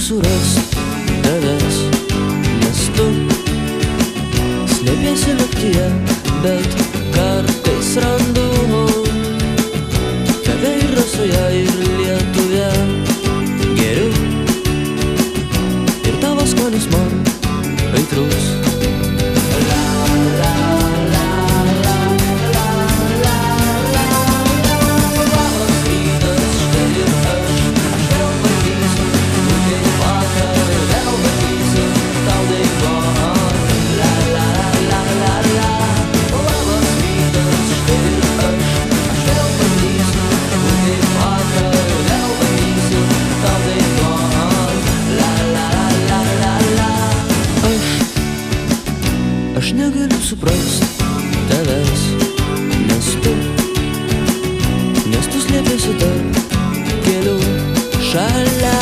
surast tavęs, nes tu slėpiesi naktyje, bet kartais randu tave ir rasoje, ir lietuje. Geriu ir tavo skonis man aitrus. Aš negaliu suprast tavęs, nes tu slėpiesi tarp kelių, šalia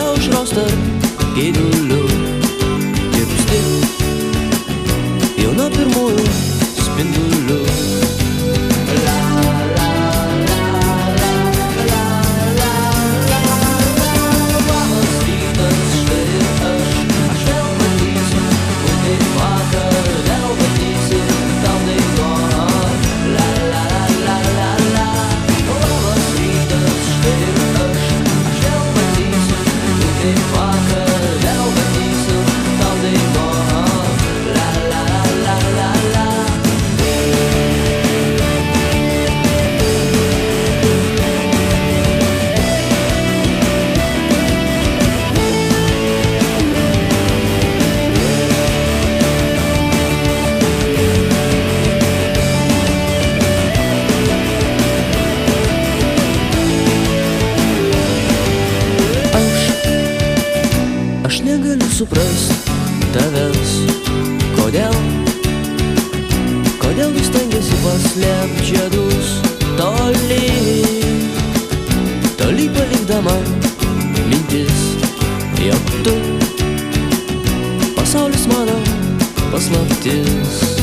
aušros tarp geidulių. Tirpsti jau nuo pirmųjų spindulių. Aš negaliu suprast tavęs, kodėl vis stengiasi paslėpt žiedus toli palikdama mintis, jog tu pasaulis mano paslaptis.